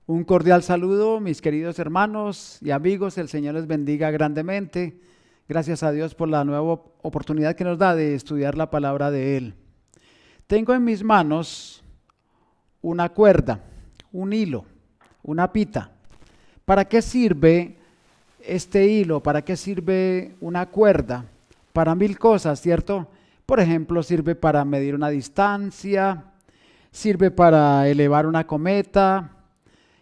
Un cordial saludo, mis queridos hermanos y amigos. El Señor les bendiga grandemente. Gracias a Dios por la nueva oportunidad que nos da de estudiar la palabra de Él. Tengo en mis manos una cuerda, un hilo, una pita. ¿Para qué sirve este hilo? ¿Para qué sirve una cuerda? Para mil cosas, ¿cierto? Por ejemplo, sirve para medir una distancia, sirve para elevar una cometa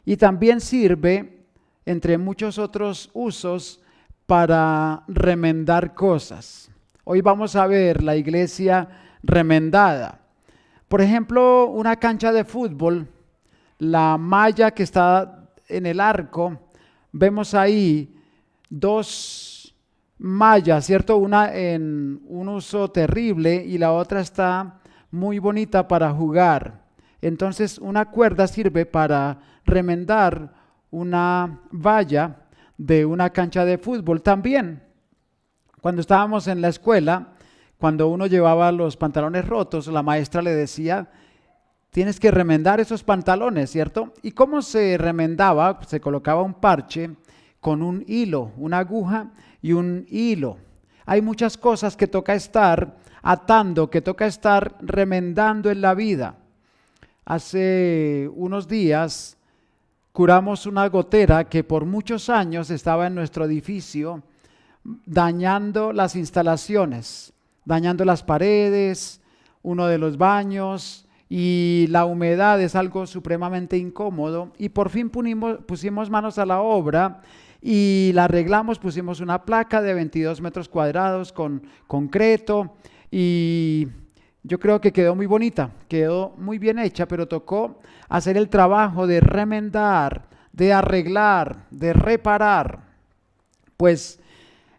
y también sirve, entre muchos otros usos, para remendar cosas. Hoy vamos a ver la iglesia remendada. Por ejemplo, una cancha de fútbol, la malla que está en el arco, vemos ahí dos mallas, ¿cierto? Una en un uso terrible y la otra está muy bonita para jugar. Entonces, una cuerda sirve para remendar una valla de una cancha de fútbol. También, cuando estábamos en la escuela, cuando uno llevaba los pantalones rotos, la maestra le decía: tienes que remendar esos pantalones, ¿cierto? ¿Y cómo se remendaba? Se colocaba un parche con un hilo, una aguja y un hilo. Hay muchas cosas que toca estar atando, que toca estar remendando en la vida. Hace unos días curamos una gotera que por muchos años estaba en nuestro edificio, dañando las instalaciones, dañando las paredes, uno de los baños, y la humedad es algo supremamente incómodo. Y por fin pusimos manos a la obra y la arreglamos, pusimos una placa de 22 metros cuadrados con concreto y yo creo que quedó muy bonita, quedó muy bien hecha, pero tocó hacer el trabajo de remendar, de arreglar, de reparar. Pues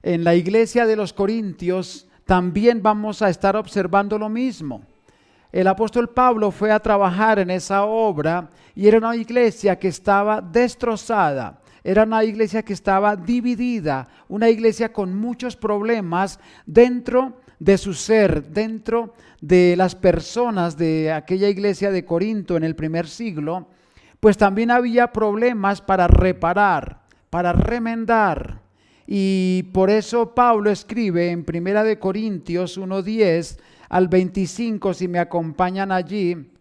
en la iglesia de los Corintios también vamos a estar observando lo mismo. El apóstol Pablo fue a trabajar en esa obra y era una iglesia que estaba destrozada, era una iglesia que estaba dividida, una iglesia con muchos problemas dentro de su ser, dentro de las personas de aquella iglesia de Corinto en el primer siglo. Pues también había problemas para reparar, para remendar. Y por eso Pablo escribe en Primera de Corintios 1:10 al 25, si me acompañan allí,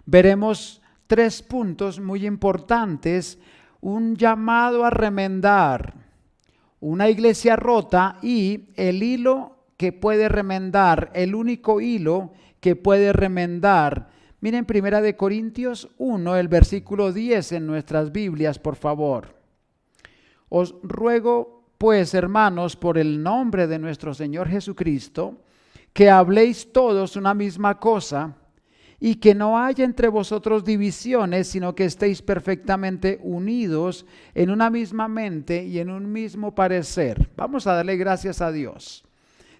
veremos 3 puntos muy importantes: un llamado a remendar, una iglesia rota y el hilo que puede remendar, el único hilo que puede remendar. Miren Primera de Corintios 1, el versículo 10 en nuestras Biblias, por favor. Os ruego, pues, hermanos, por el nombre de nuestro Señor Jesucristo, que habléis todos una misma cosa y que no haya entre vosotros divisiones, sino que estéis perfectamente unidos en una misma mente y en un mismo parecer. Vamos a darle gracias a Dios.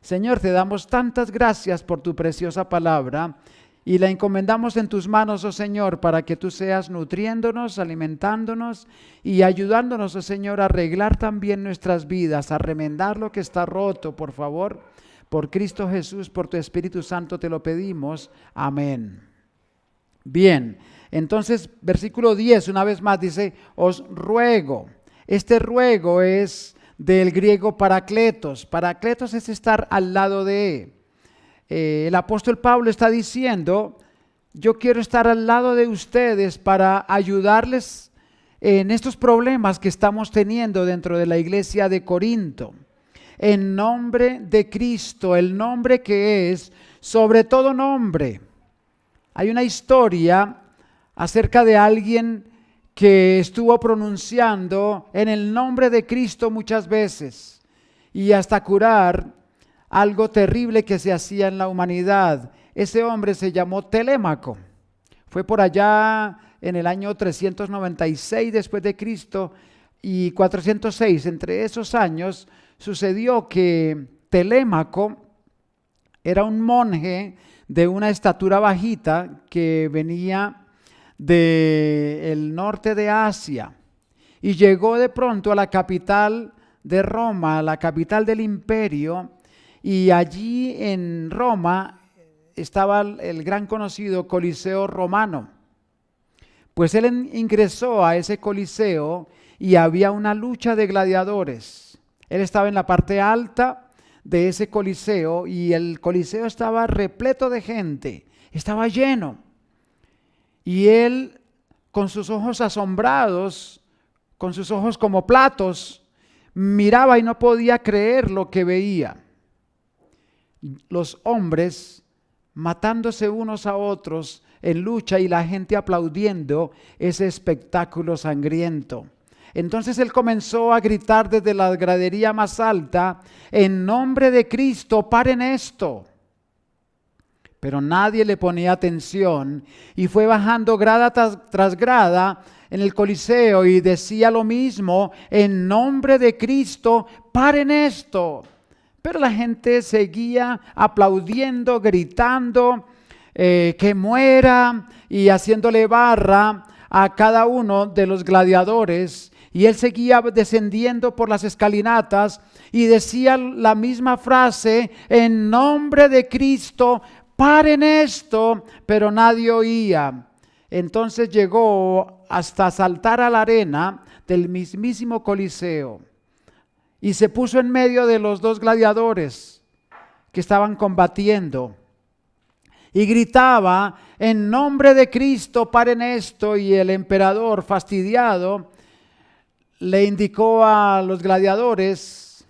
Señor, te damos tantas gracias por tu preciosa palabra y la encomendamos en tus manos, oh Señor, para que tú seas nutriéndonos, alimentándonos y ayudándonos, oh Señor, a arreglar también nuestras vidas, a remendar lo que está roto, por favor. Por Cristo Jesús, por tu Espíritu Santo te lo pedimos. Amén. Bien, entonces versículo 10 una vez más dice: os ruego. Este ruego es del griego parakletos. Parakletos es estar al lado de. El apóstol Pablo está diciendo: yo quiero estar al lado de ustedes para ayudarles en estos problemas que estamos teniendo dentro de la iglesia de Corinto. En nombre de Cristo, el nombre que es sobre todo nombre. Hay una historia acerca de alguien que estuvo pronunciando en el nombre de Cristo muchas veces y hasta curar algo terrible que se hacía en la humanidad. Ese hombre se llamó Telémaco. Fue por allá en el año 396 después de Cristo y 406. Entre esos años sucedió que Telémaco era un monje de una estatura bajita que venía del norte de Asia y llegó de pronto a la capital de Roma, la capital del imperio, y allí en Roma estaba el gran conocido Coliseo Romano. Pues él ingresó a ese coliseo y había una lucha de gladiadores. Él estaba en la parte alta de ese coliseo y el coliseo estaba repleto de gente, estaba lleno. Y él, con sus ojos asombrados, con sus ojos como platos, miraba y no podía creer lo que veía. Los hombres matándose unos a otros en lucha y la gente aplaudiendo ese espectáculo sangriento. Entonces él comenzó a gritar desde la gradería más alta: en nombre de Cristo, paren esto. Pero nadie le ponía atención y fue bajando grada tras grada en el coliseo y decía lo mismo: en nombre de Cristo, paren esto. Pero la gente seguía aplaudiendo, gritando que muera y haciéndole barra a cada uno de los gladiadores. Y él seguía descendiendo por las escalinatas y decía la misma frase: en nombre de Cristo, paren esto. Pero nadie oía. Entonces llegó hasta saltar a la arena del mismísimo coliseo y se puso en medio de los dos gladiadores que estaban combatiendo y gritaba: en nombre de Cristo, paren esto. Y el emperador, fastidiado, le indicó a los gladiadores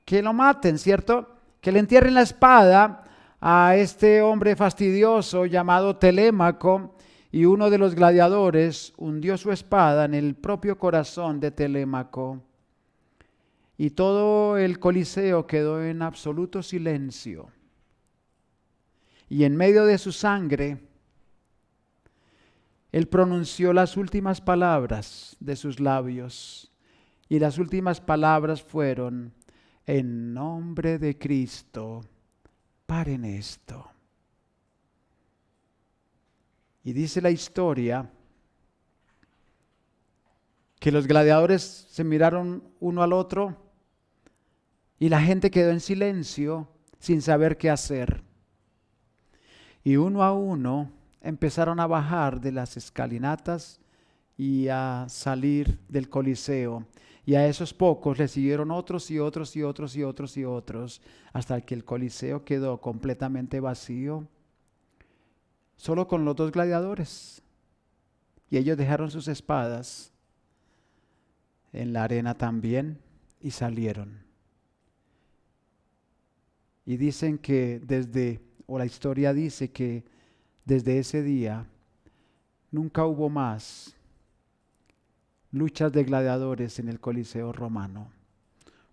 que lo maten, ¿cierto? Que le entierren la espada a este hombre fastidioso llamado Telémaco. Y uno de los gladiadores hundió su espada en el propio corazón de Telémaco. Y todo el coliseo quedó en absoluto silencio. Y en medio de su sangre, él pronunció las últimas palabras de sus labios. Y las últimas palabras fueron: en nombre de Cristo, paren esto. Y dice la historia que los gladiadores se miraron uno al otro y la gente quedó en silencio sin saber qué hacer. Y uno a uno empezaron a bajar de las escalinatas y a salir del coliseo. Y a esos pocos le siguieron otros y otros y otros y otros y otros, hasta que el coliseo quedó completamente vacío, solo con los dos gladiadores. Y ellos dejaron sus espadas en la arena también y salieron. Y dicen que la historia dice que desde ese día nunca hubo más luchas de gladiadores en el Coliseo romano,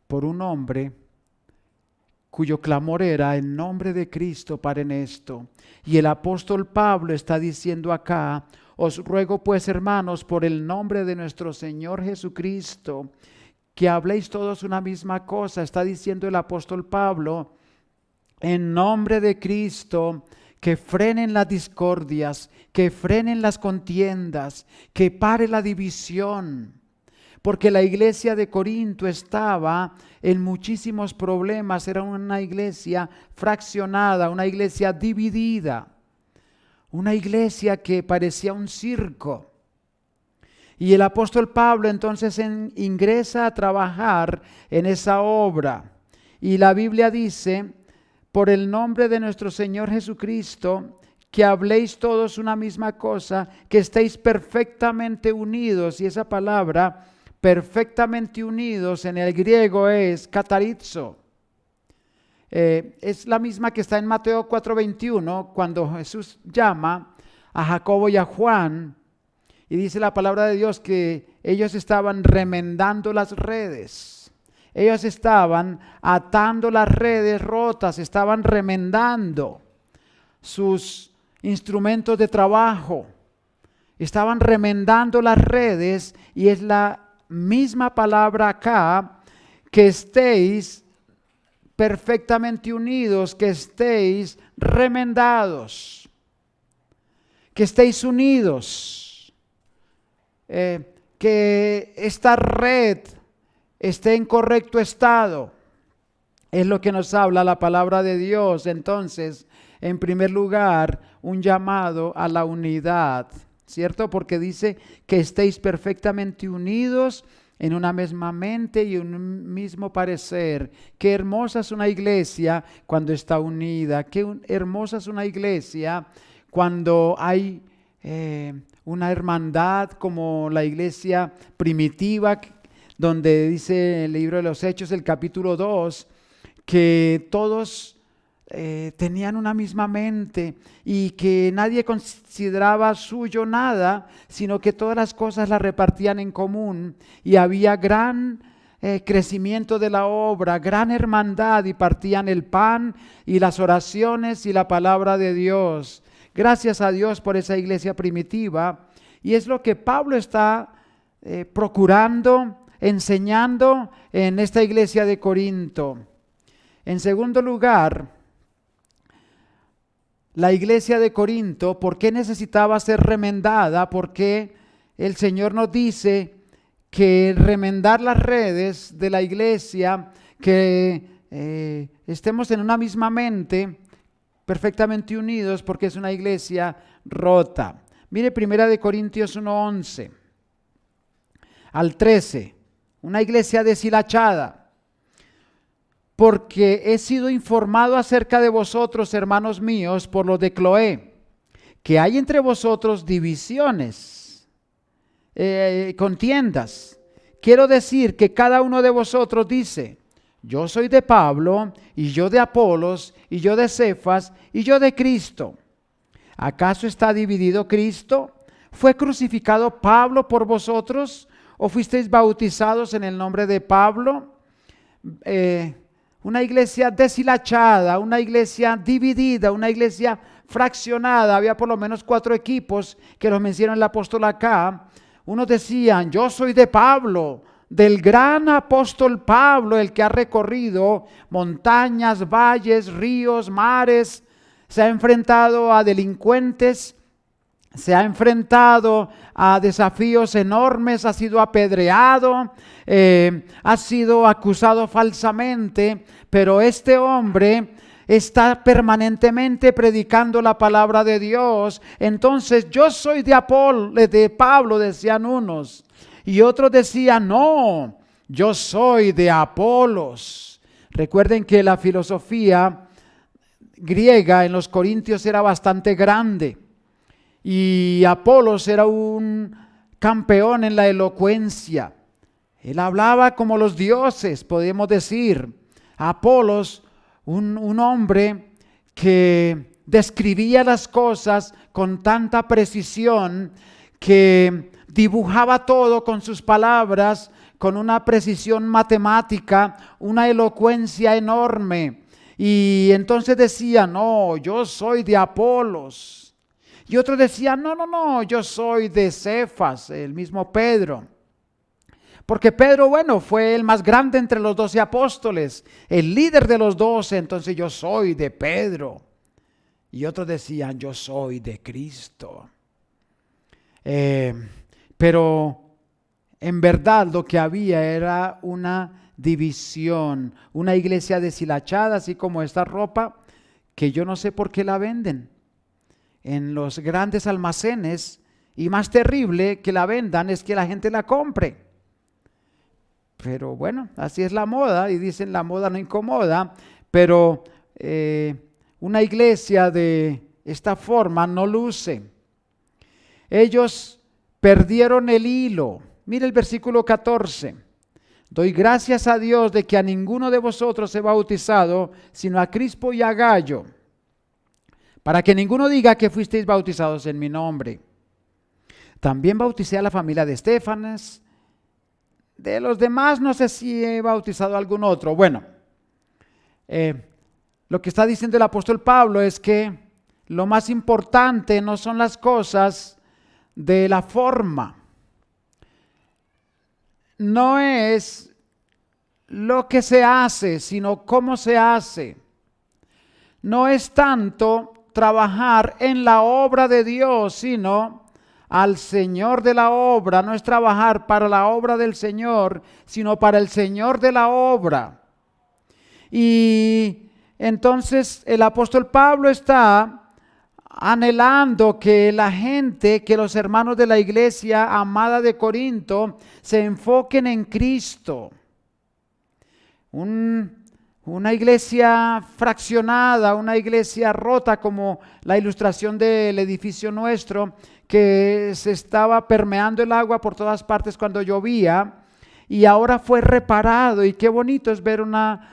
por un hombre cuyo clamor era: en nombre de Cristo, paren esto. Y el apóstol Pablo está diciendo acá: os ruego pues, hermanos, por el nombre de nuestro Señor Jesucristo, que habléis todos una misma cosa. Está diciendo el apóstol Pablo: en nombre de Cristo, que frenen las discordias, que frenen las contiendas, que pare la división. Porque la iglesia de Corinto estaba en muchísimos problemas, era una iglesia fraccionada, una iglesia dividida, una iglesia que parecía un circo. Y el apóstol Pablo entonces ingresa a trabajar en esa obra. Y la Biblia dice: por el nombre de nuestro Señor Jesucristo, que habléis todos una misma cosa, que estéis perfectamente unidos. Y esa palabra, perfectamente unidos, en el griego es katarizo. Es la misma que está en Mateo 4:21, cuando Jesús llama a Jacobo y a Juan, y dice la palabra de Dios que ellos estaban remendando las redes. Ellos estaban atando las redes rotas, estaban remendando sus instrumentos de trabajo, estaban remendando las redes. Y es la misma palabra acá: que estéis perfectamente unidos, que estéis remendados, que estéis unidos, que esta red esté en correcto estado. Es lo que nos habla la palabra de Dios. Entonces, en primer lugar, un llamado a la unidad, ¿cierto? Porque dice que estéis perfectamente unidos en una misma mente y un mismo parecer. Qué hermosa es una iglesia cuando está unida. Qué hermosa es una iglesia cuando hay una hermandad como la iglesia primitiva, donde dice el libro de los Hechos, el capítulo 2, que todos tenían una misma mente y que nadie consideraba suyo nada, sino que todas las cosas las repartían en común, y había gran crecimiento de la obra, gran hermandad, y partían el pan y las oraciones y la palabra de Dios. Gracias a Dios por esa iglesia primitiva, y es lo que Pablo está procurando, enseñando en esta iglesia de Corinto. En segundo lugar, la iglesia de Corinto, ¿por qué necesitaba ser remendada? Porque el Señor nos dice que remendar las redes de la iglesia, que estemos en una misma mente, perfectamente unidos, porque es una iglesia rota. Mire 1 Corintios 1:11 al 13, una iglesia deshilachada. Porque he sido informado acerca de vosotros, hermanos míos, por los de Cloé, que hay entre vosotros divisiones, contiendas. Quiero decir que cada uno de vosotros dice: yo soy de Pablo, y yo de Apolos, y yo de Cefas, y yo de Cristo. ¿Acaso está dividido Cristo? ¿Fue crucificado Pablo por vosotros? ¿O fuisteis bautizados en el nombre de Pablo? Una iglesia deshilachada, una iglesia dividida, una iglesia fraccionada. Había por lo menos 4 equipos que los menciona el apóstol acá. Unos decían: yo soy de Pablo, del gran apóstol Pablo, el que ha recorrido montañas, valles, ríos, mares, se ha enfrentado a delincuentes, se ha enfrentado a desafíos enormes, ha sido apedreado, ha sido acusado falsamente, pero este hombre está permanentemente predicando la palabra de Dios. Entonces, yo soy de Pablo, decían unos, y otros decían: no, yo soy de Apolos. Recuerden que la filosofía griega en los corintios era bastante grande, y Apolos era un campeón en la elocuencia. Él hablaba como los dioses, podemos decir. Apolos, un hombre que describía las cosas con tanta precisión, que dibujaba todo con sus palabras, con una precisión matemática, una elocuencia enorme. Y entonces decía: no, yo soy de Apolos. Y otros decían: no, yo soy de Cefas, el mismo Pedro. Porque Pedro, fue el más grande entre los 12 apóstoles, el líder de los 12, entonces yo soy de Pedro. Y otros decían: yo soy de Cristo. Pero en verdad lo que había era una división, una iglesia deshilachada, así como esta ropa, que yo no sé por qué la venden en los grandes almacenes, y más terrible que la vendan es que la gente la compre. Pero así es la moda, y dicen: la moda no incomoda. Pero una iglesia de esta forma no luce. Ellos perdieron el hilo. Mire el versículo 14. Doy gracias a Dios de que a ninguno de vosotros he bautizado, sino a Crispo y a Gayo, para que ninguno diga que fuisteis bautizados en mi nombre. También bauticé a la familia de Estéfanas. De los demás no sé si he bautizado a algún otro. Lo que está diciendo el apóstol Pablo es que lo más importante no son las cosas de la forma. No es lo que se hace, sino cómo se hace. No es tanto trabajar en la obra de Dios, sino al Señor de la obra. No es trabajar para la obra del Señor, sino para el Señor de la obra. Y entonces el apóstol Pablo está anhelando que la gente, que los hermanos de la iglesia amada de Corinto se enfoquen en Cristo. Una iglesia fraccionada, una iglesia rota como la ilustración del edificio nuestro, que se estaba permeando el agua por todas partes cuando llovía y ahora fue reparado. Y qué bonito es ver una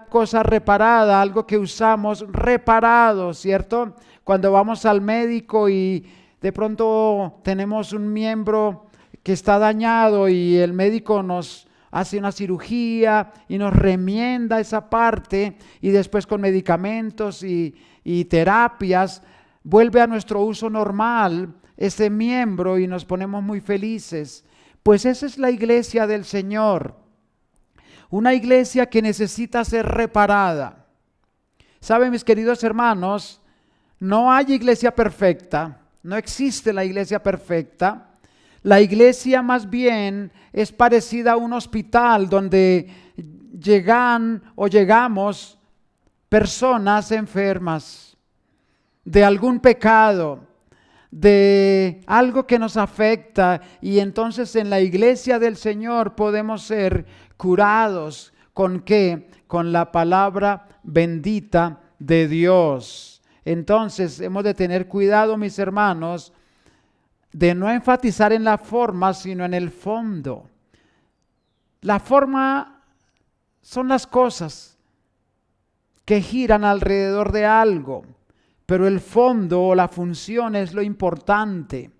cosa reparada, algo que usamos reparado, ¿cierto? Cuando vamos al médico y de pronto tenemos un miembro que está dañado y el médico nos hace una cirugía y nos remienda esa parte y después con medicamentos y terapias vuelve a nuestro uso normal ese miembro y nos ponemos muy felices. Pues esa es la iglesia del Señor, una iglesia que necesita ser reparada. ¿Saben, mis queridos hermanos? No hay iglesia perfecta, no existe la iglesia perfecta. La iglesia más bien es parecida a un hospital donde llegamos personas enfermas de algún pecado, de algo que nos afecta, y entonces en la iglesia del Señor podemos ser curados. ¿Con qué? Con la palabra bendita de Dios. Entonces hemos de tener cuidado, mis hermanos, de no enfatizar en la forma, sino en el fondo. La forma son las cosas que giran alrededor de algo, pero el fondo o la función es lo importante.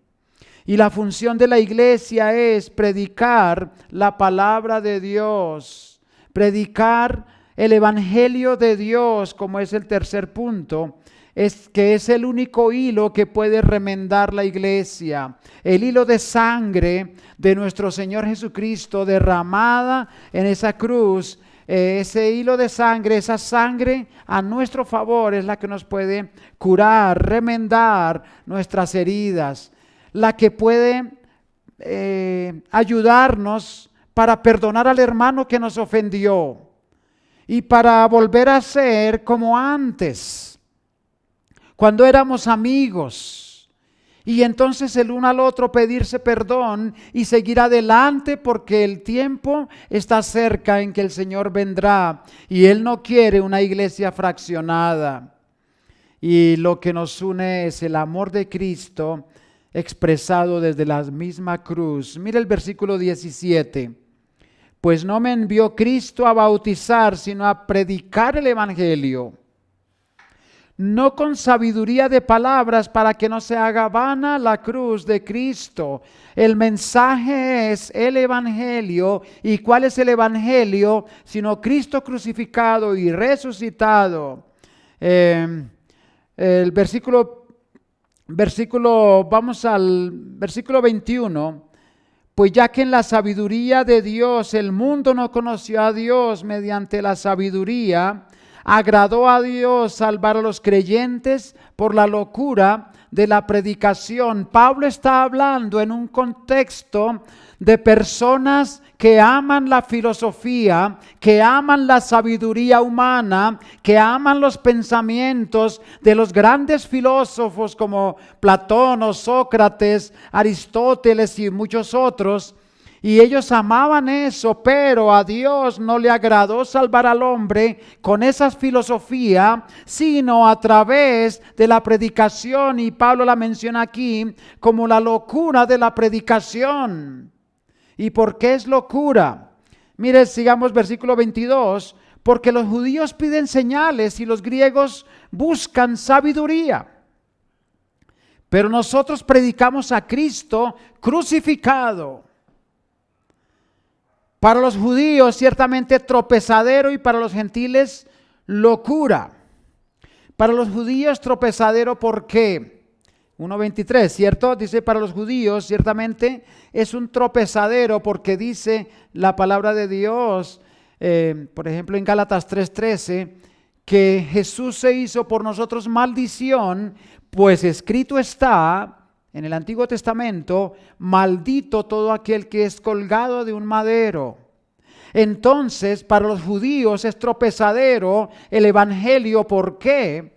Y la función de la iglesia es predicar la palabra de Dios, predicar el evangelio de Dios, como es el tercer punto, es que es el único hilo que puede remendar la iglesia, el hilo de sangre de nuestro Señor Jesucristo derramada en esa cruz. Ese hilo de sangre, esa sangre a nuestro favor es la que nos puede curar, remendar nuestras heridas, la que puede ayudarnos para perdonar al hermano que nos ofendió y para volver a ser como antes, cuando éramos amigos. Y entonces el uno al otro pedirse perdón y seguir adelante, porque el tiempo está cerca en que el Señor vendrá y Él no quiere una iglesia fraccionada. Y lo que nos une es el amor de Cristo expresado desde la misma cruz. Mira el versículo 17. Pues no me envió Cristo a bautizar, sino a predicar el evangelio, no con sabiduría de palabras, para que no se haga vana la cruz de Cristo. El mensaje es el evangelio. ¿Y cuál es el evangelio? Sino Cristo crucificado y resucitado. Vamos al versículo 21. Pues ya que en la sabiduría de Dios el mundo no conoció a Dios, mediante la sabiduría agradó a Dios salvar a los creyentes por la locura de la predicación. Pablo está hablando en un contexto de personas que aman la filosofía, que aman la sabiduría humana, que aman los pensamientos de los grandes filósofos como Platón o Sócrates, Aristóteles y muchos otros. Y ellos amaban eso, pero a Dios no le agradó salvar al hombre con esa filosofía, sino a través de la predicación. Y Pablo la menciona aquí como la locura de la predicación. ¿Y por qué es locura? Mire, sigamos versículo 22. Porque los judíos piden señales y los griegos buscan sabiduría. Pero nosotros predicamos a Cristo crucificado. Para los judíos ciertamente tropezadero y para los gentiles locura. Para los judíos tropezadero, ¿por qué? 1:23, ¿cierto? Dice, para los judíos ciertamente es un tropezadero porque dice la palabra de Dios, por ejemplo en Gálatas 3:13, que Jesús se hizo por nosotros maldición, pues escrito está en el Antiguo Testamento, maldito todo aquel que es colgado de un madero. Entonces, para los judíos es tropezadero el evangelio. ¿Por qué?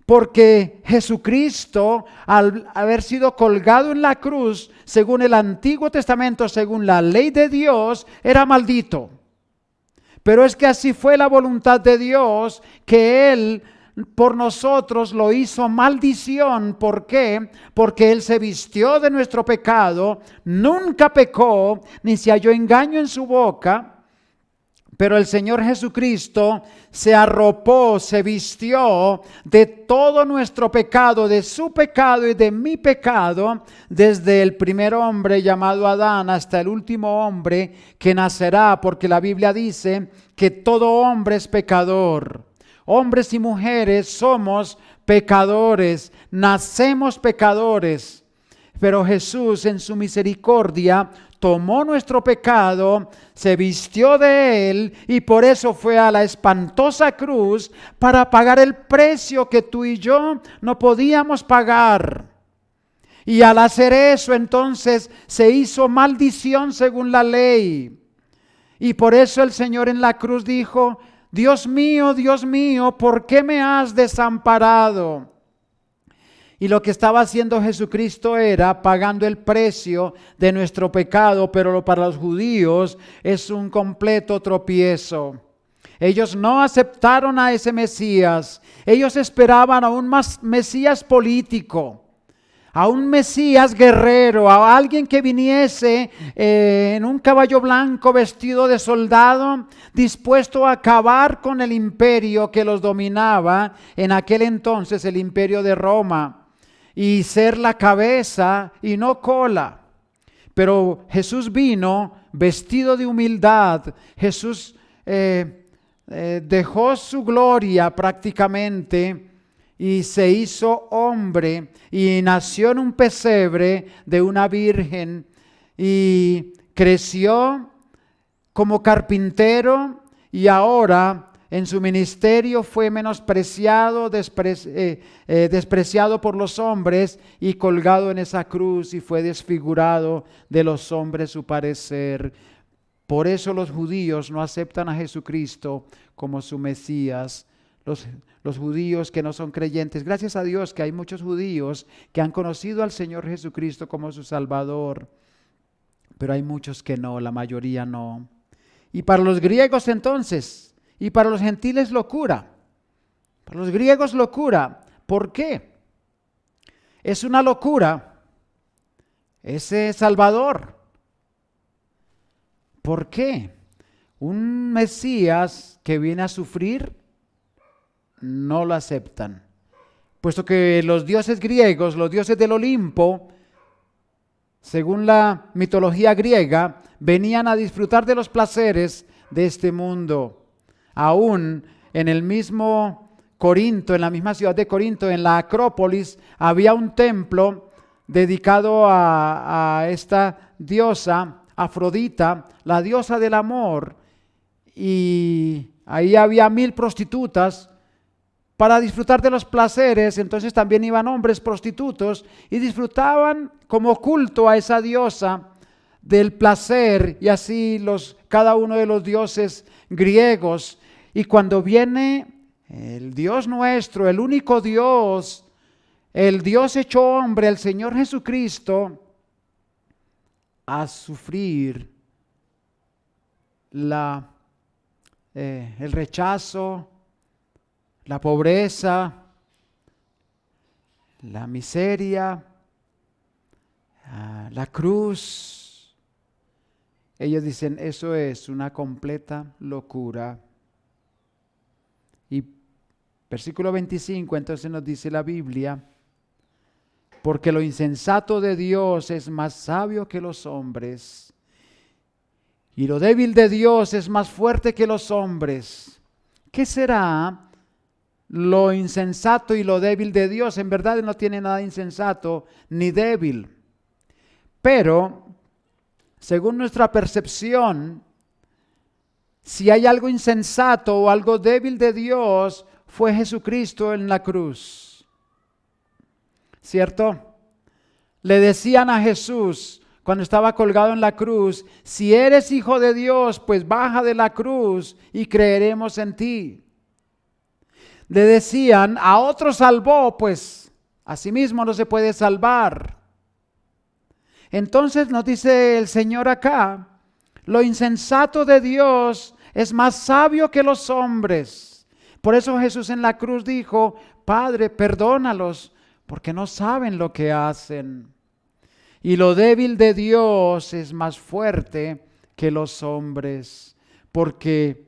porque Jesucristo, al haber sido colgado en la cruz, según el Antiguo Testamento, según la ley de Dios, era maldito. Pero es que así fue la voluntad de Dios, que Él por nosotros lo hizo maldición. ¿Por qué? Porque Él se vistió de nuestro pecado, nunca pecó, ni se halló engaño en su boca. Pero el Señor Jesucristo se arropó, se vistió de todo nuestro pecado, de su pecado y de mi pecado, desde el primer hombre llamado Adán hasta el último hombre que nacerá, porque la Biblia dice que todo hombre es pecador. Hombres y mujeres somos pecadores, nacemos pecadores. Pero Jesús en su misericordia tomó nuestro pecado, se vistió de él y por eso fue a la espantosa cruz para pagar el precio que tú y yo no podíamos pagar. Y al hacer eso entonces se hizo maldición según la ley. Y por eso el Señor en la cruz dijo: Dios mío, ¿por qué me has desamparado? Y lo que estaba haciendo Jesucristo era pagando el precio de nuestro pecado, pero para los judíos es un completo tropiezo. Ellos no aceptaron a ese Mesías. Ellos esperaban a un Mesías político, a un Mesías guerrero, a alguien que viniese en un caballo blanco vestido de soldado, dispuesto a acabar con el imperio que los dominaba en aquel entonces, el imperio de Roma, y ser la cabeza y no cola. Pero Jesús vino vestido de humildad. Jesús dejó su gloria prácticamente y se hizo hombre y nació en un pesebre de una virgen y creció como carpintero, y ahora en su ministerio fue menospreciado, despreciado por los hombres y colgado en esa cruz, y fue desfigurado de los hombres su parecer. Por eso los judíos no aceptan a Jesucristo como su Mesías. Los judíos que no son creyentes, gracias a Dios que hay muchos judíos que han conocido al Señor Jesucristo como su Salvador, pero hay muchos que no, la mayoría no. Y para los griegos entonces, y para los gentiles locura. Para los griegos locura. ¿Por qué? Es una locura ese Salvador. ¿Por qué? Un Mesías que viene a sufrir, no lo aceptan. Puesto que los dioses griegos, los dioses del Olimpo, según la mitología griega, venían a disfrutar de los placeres de este mundo. Aún en el mismo Corinto, en la misma ciudad de Corinto, en la Acrópolis, había un templo dedicado a esta diosa, Afrodita, la diosa del amor, y ahí había 1000 prostitutas para disfrutar de los placeres. Entonces también iban hombres prostitutos y disfrutaban como culto a esa diosa del placer, y así cada uno de los dioses griegos. Y cuando viene el Dios nuestro, el único Dios, el Dios hecho hombre, el Señor Jesucristo, a sufrir el rechazo, la pobreza, la miseria, la cruz. Ellos dicen, eso es una completa locura. Y versículo 25, entonces nos dice la Biblia: porque lo insensato de Dios es más sabio que los hombres, y lo débil de Dios es más fuerte que los hombres. ¿Qué será lo insensato y lo débil de Dios? En verdad no tiene nada insensato ni débil. Pero, según nuestra percepción, si hay algo insensato o algo débil de Dios, fue Jesucristo en la cruz. ¿Cierto? Le decían a Jesús cuando estaba colgado en la cruz: si eres hijo de Dios, pues baja de la cruz y creeremos en ti. le decían, a otro salvó, pues a sí mismo no se puede salvar. Entonces nos dice el Señor acá, lo insensato de Dios es más sabio que los hombres. Por eso Jesús en la cruz dijo, Padre, perdónalos, porque no saben lo que hacen. Y lo débil de Dios es más fuerte que los hombres, porque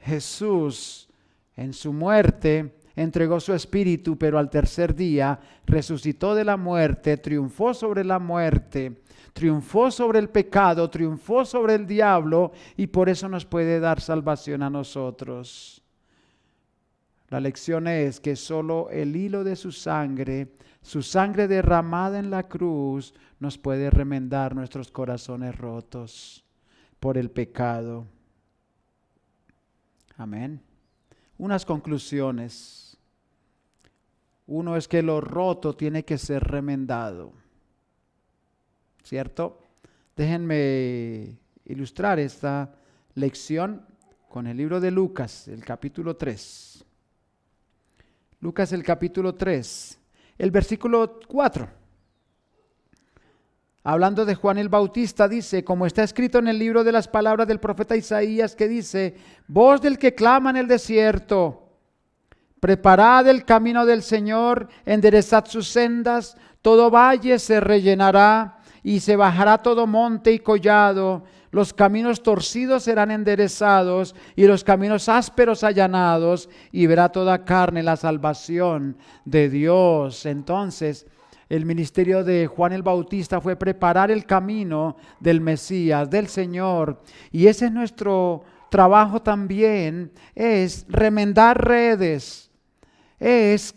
Jesús en su muerte entregó su espíritu, pero al tercer día resucitó de la muerte, triunfó sobre la muerte, triunfó sobre el pecado, triunfó sobre el diablo, y por eso nos puede dar salvación a nosotros. La lección es que solo el hilo de su sangre derramada en la cruz, nos puede remendar nuestros corazones rotos por el pecado. Amén. Unas conclusiones. Uno es que lo roto tiene que ser remendado, ¿cierto? Déjenme ilustrar esta lección con el libro de Lucas, el capítulo 3. Lucas, el capítulo 3, el versículo 4. Hablando de Juan el Bautista, dice, como está escrito en el libro de las palabras del profeta Isaías, que dice, voz del que clama en el desierto, preparad el camino del Señor, enderezad sus sendas, todo valle se rellenará y se bajará todo monte y collado, los caminos torcidos serán enderezados y los caminos ásperos allanados, y verá toda carne la salvación de Dios. Entonces, el ministerio de Juan el Bautista fue preparar el camino del Mesías, del Señor, y ese es nuestro trabajo también, es remendar redes, es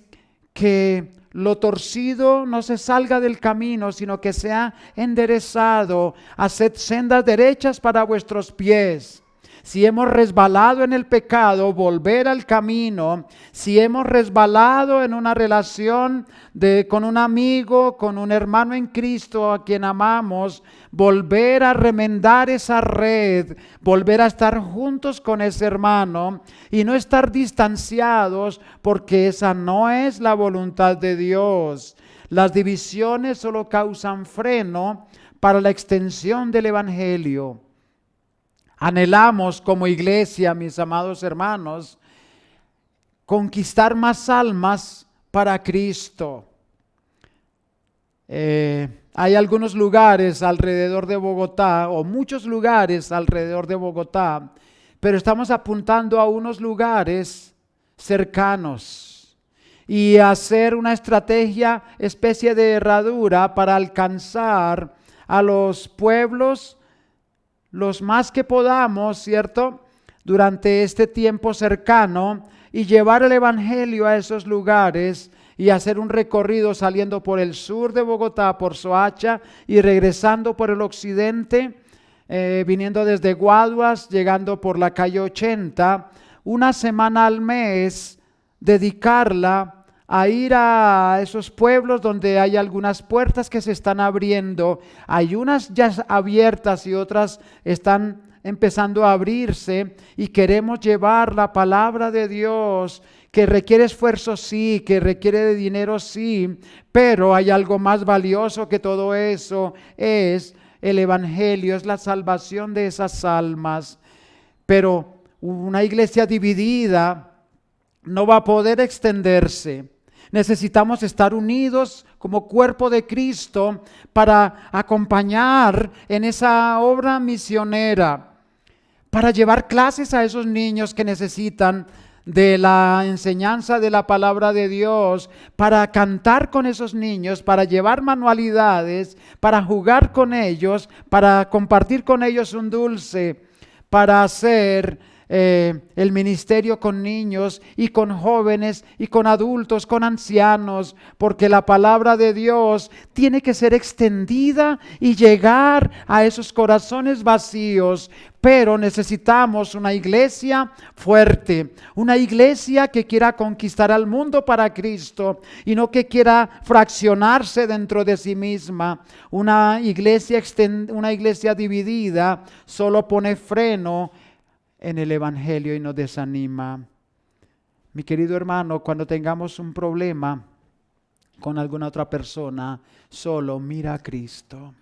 que lo torcido no se salga del camino, sino que sea enderezado. Haced sendas derechas para vuestros pies. Si hemos resbalado en el pecado, volver al camino. Si hemos resbalado en una relación con un amigo, con un hermano en Cristo a quien amamos, volver a remendar esa red, volver a estar juntos con ese hermano y no estar distanciados, porque esa no es la voluntad de Dios. Las divisiones solo causan freno para la extensión del evangelio. Anhelamos como iglesia, mis amados hermanos, conquistar más almas para Cristo. Hay algunos lugares alrededor de Bogotá, o muchos lugares alrededor de Bogotá, pero estamos apuntando a unos lugares cercanos y hacer una estrategia, especie de herradura para alcanzar a los pueblos los más que podamos, ¿cierto?, durante este tiempo cercano, y llevar el evangelio a esos lugares y hacer un recorrido saliendo por el sur de Bogotá, por Soacha, y regresando por el occidente, viniendo desde Guaduas, llegando por la calle 80, una semana al mes, dedicarla a ir a esos pueblos donde hay algunas puertas que se están abriendo. Hay unas ya abiertas y otras están empezando a abrirse, y queremos llevar la palabra de Dios, que requiere esfuerzo, sí, que requiere de dinero, sí, pero hay algo más valioso que todo eso, es el evangelio, es la salvación de esas almas. Pero una iglesia dividida no va a poder extenderse. Necesitamos estar unidos como cuerpo de Cristo para acompañar en esa obra misionera, para llevar clases a esos niños que necesitan de la enseñanza de la palabra de Dios, para cantar con esos niños, para llevar manualidades, para jugar con ellos, para compartir con ellos un dulce, para hacer el ministerio con niños y con jóvenes y con adultos, con ancianos, porque la palabra de Dios tiene que ser extendida y llegar a esos corazones vacíos. Pero necesitamos una iglesia fuerte, una iglesia que quiera conquistar al mundo para Cristo y no que quiera fraccionarse dentro de sí misma. Una iglesia dividida solo pone freno en el evangelio y nos desanima. Mi querido hermano, cuando tengamos un problema con alguna otra persona, solo mira a Cristo.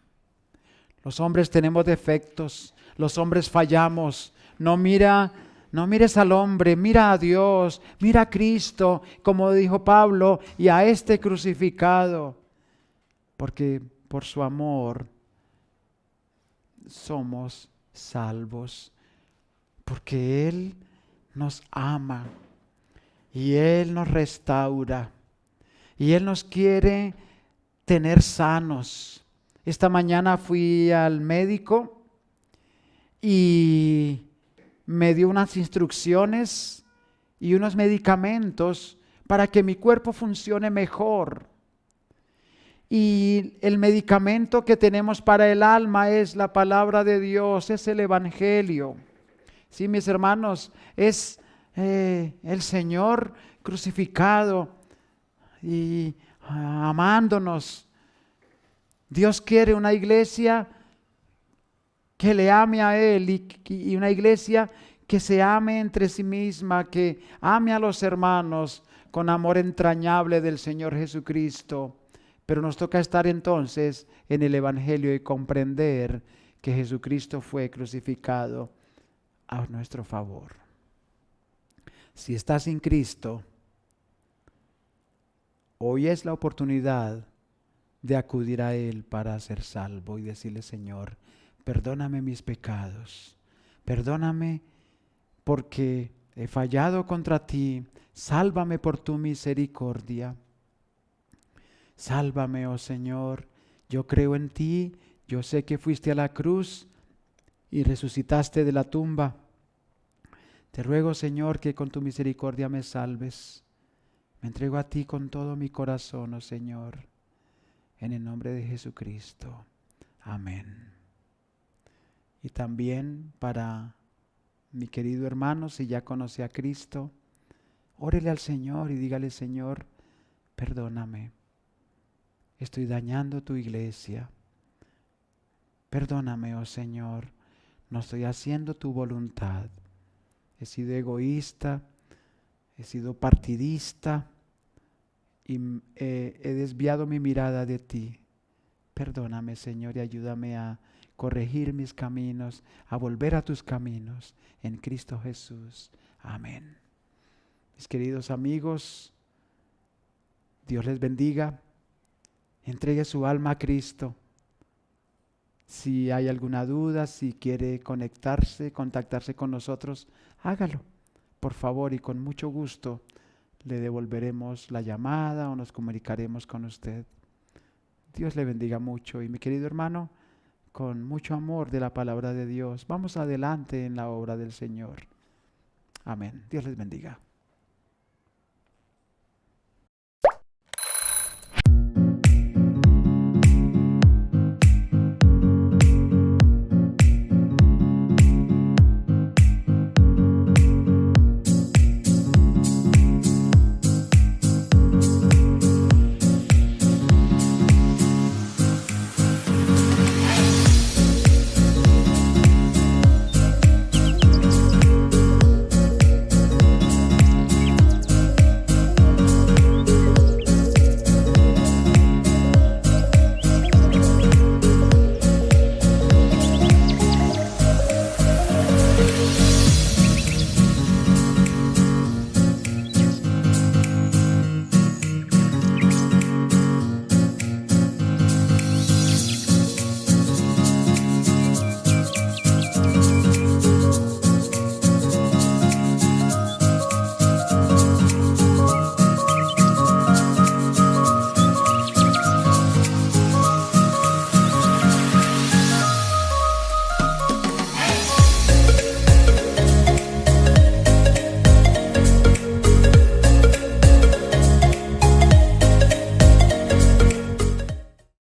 Los hombres tenemos defectos, los hombres fallamos. No mires al hombre, mira a Dios, mira a Cristo, como dijo Pablo, y a este crucificado. Porque por su amor somos salvos. Porque Él nos ama y Él nos restaura y Él nos quiere tener sanos. Esta mañana fui al médico y me dio unas instrucciones y unos medicamentos para que mi cuerpo funcione mejor. Y el medicamento que tenemos para el alma es la palabra de Dios, es el Evangelio. Sí, mis hermanos, es el Señor crucificado y amándonos. Dios quiere una iglesia que le ame a Él y una iglesia que se ame entre sí misma, que ame a los hermanos con amor entrañable del Señor Jesucristo. Pero nos toca estar entonces en el Evangelio y comprender que Jesucristo fue crucificado a nuestro favor. Si estás sin Cristo, hoy es la oportunidad de acudir a Él para ser salvo y decirle: Señor, perdóname mis pecados, perdóname porque he fallado contra ti, sálvame por tu misericordia. Sálvame, oh Señor, yo creo en ti, yo sé que fuiste a la cruz y resucitaste de la tumba. Te ruego, Señor, que con tu misericordia me salves. Me entrego a ti con todo mi corazón, oh Señor, en el nombre de Jesucristo. Amén. Y también para mi querido hermano, si ya conoce a Cristo, órele al Señor y dígale: Señor, perdóname. Estoy dañando tu iglesia. Perdóname, oh Señor, no estoy haciendo tu voluntad. He sido egoísta, he sido partidista y he desviado mi mirada de ti. Perdóname, Señor, y ayúdame a corregir mis caminos, a volver a tus caminos en Cristo Jesús. Amén. Mis queridos amigos, Dios les bendiga. Entregue su alma a Cristo. Si hay alguna duda, si quiere contactarse con nosotros, hágalo, por favor, y con mucho gusto le devolveremos la llamada o nos comunicaremos con usted. Dios le bendiga mucho. Y mi querido hermano, con mucho amor de la palabra de Dios, vamos adelante en la obra del Señor. Amén. Dios les bendiga.